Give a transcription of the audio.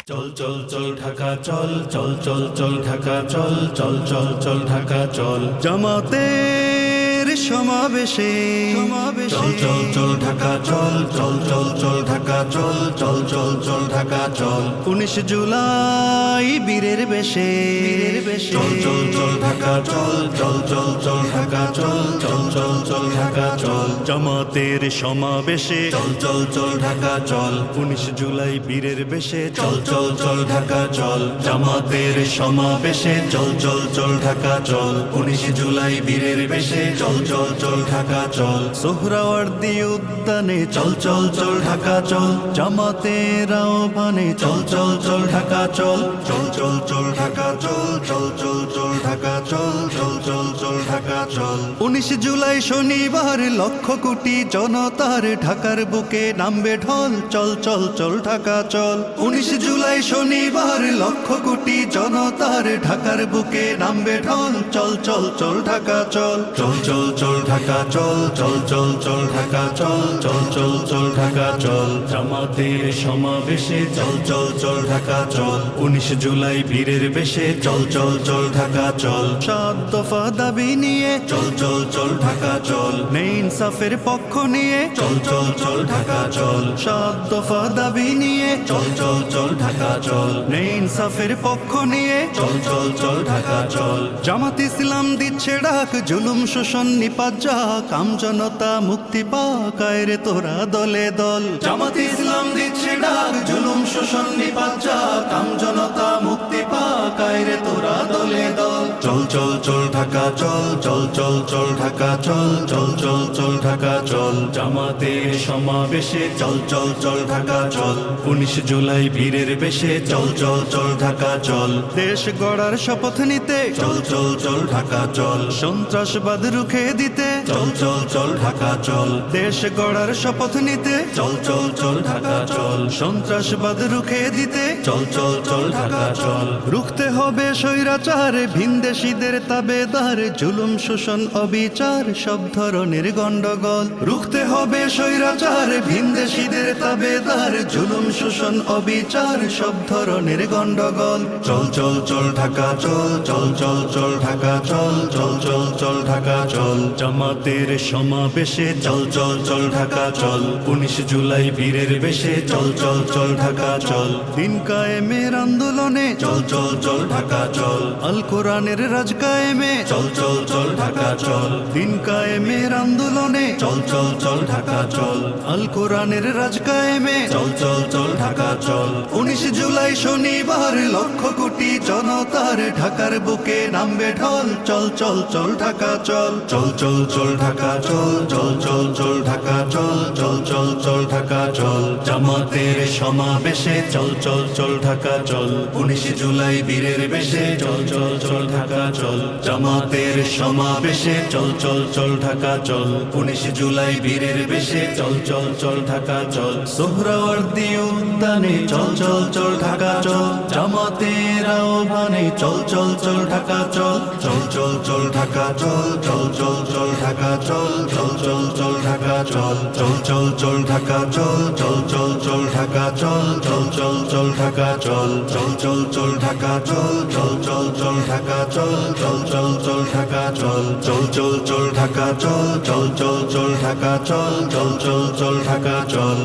চল চল চল ঢাকা চল চল চল চল ঢাকা চল চল চল চল ঢাকা চল জামাতের সমাবেশে চল চল চল ঢাকা চল চল চল চল ঢাকা চল চল চল চল ঢাকা চল 19 জুলাই বীরের বেশে চল চল চল ঢাকা চল চল চল চল ঢাকা চল চল চল চল ঢাকা চল জামাতের সমাবেশে চল চল চল ঢাকা চল 19 জুলাই বীরের বেশে চল চল চল ঢাকা চল জামাতের সমাবেশে চল চল চল ঢাকা চল 19 জুলাই বীরের বেশে চল চল চল ঢাকা চল সোহরাওয়ার্দী উদ্যানে চল চল চল ঢাকা চল জামাতের আহ্বানে চল চল চল ঢাকা চল চল চল চল ঢাকা চল চল চল চল ঢাকা চল চল চল চল ঢাকা চল 19 জুলাই শনিবার লক্ষ কোটি জনতার ঢাকার বুকে নামবে ঢল চল চল চল ঢাকা চল 19 জুলাই শনিবার লক্ষ কোটি জনতার ঢাকার বুকে নামবে ঢল চল চল চল ঢাকা চল চল চল চল ঢাকা চল চল চল চল ঢাকা চল চল চল চল ঢাকা চল জামাতের সমাবেশে চল চল চল ঢাকা চল 19 জুলাই বীরের বেশে চল চল চল ঢাকা চল 7 দফা দাবি নিয়ে চল চল চল ঢাকা চল নেই ইনসাফের পক্ষ নিয়ে চল চল চল ঢাকা চল 7 দফা দাবি নিয়ে চল চল চল ঢাকা চল নেই ইনসাফের পক্ষ নিয়ে চল চল চল ঢাকা চল জামাত ইসলাম দিচ্ছে ডাক জুলুম শোষণ নিপাত যাক আম জনতা মুক্তি পাক আয় রে তোরা দলে দল জামাত ইসলাম দিচ্ছে ডাক জুলুম শোষণ নিপাত যাক আম জনতা মুক্তি পাক আয় রে তোরা দলে দল চল চল চল ঢাকা চল চল চল চল ঢাকা চল চল চল চল ঢাকা চল জামাতের সমাবেশে চল চল চল ঢাকা চল 19 জুলাই বীরের বেশে চল চল চল ঢাকা চল দেশ গড়ার শপথ নিতে চল চল চল ঢাকা চল সন্ত্রাসবাদ রুখে দিতে চল চল চল ঢাকা চল দেশ গড়ার শপথ নিতে চল চল চল ঢাকা চল সন্ত্রাসবাদ রুখে দিতে চল চল চল ঢাকা চল রুখতে হবে স্বৈরাচার ভিনদেশীদের তাবেদার জুলুম শোষণ অবিচার সব ধরনের গন্ডগোল রুখতে হবে স্বৈরাচার ভিনদেশীদের তাবেদার জুলুম শোষণ অবিচার সব ধরনের গন্ডগোল চল চল চল ঢাকা চল চল চল চল ঢাকা চল চল চল চল ঢাকা চল জামাতের সমাবেশে চল চল চল ঢাকা চল 19 জুলাই বীরের বেশে চল চল চল ঢাকা চল দিন কায়েমের আন্দোলনে চল চল চল ঢাকা চল আল কোরআনের রাজ কায়েমে চল চল চল ঢাকা চল দিন কায়েমের আন্দোলনে চল চল চল ঢাকা চল আল কোরআনের রাজ কায়েমে চল চল চল ঢাকা চল 19 জুলাই শনিবার লক্ষ কোটি জনতার ঢাকার বুকে নামবে ঢল চল চল চল ঢাকা চল চল চল চল ঢাকা চল চল চল চল ঢাকা চল চল চল চল ঢাকা চল জামাতের সমাবেশে চল চল চল ঢাকা চল 19 জুলাই বীরের বেশে চল চল চল ঢাকা চল জামাতের সমাবেশে চল চল চল ঢাকা চল 19 জুলাই বীরের বেশে চল চল চল ঢাকা চল সোহরাওয়ার্দী উদ্যানে চল চল চল ঢাকা চল জামাতের আহ্বানে চল চল চল ঢাকা চল চল চল চল ঢাকা চল চল চল চল ঢাকা চল চল চল চল ঢাকা চল চল চল চল ঢাকা চল চল চল চল ঢাকা চল চল চল চল ঢাকা চল চল চল চল ঢাকা চল চল চল চল ঢাকা চল চল চল চল ঢাকা চল চল চল চল ঢাকা চল চল চল চল ঢাকা চল চল চল চল ঢাকা চল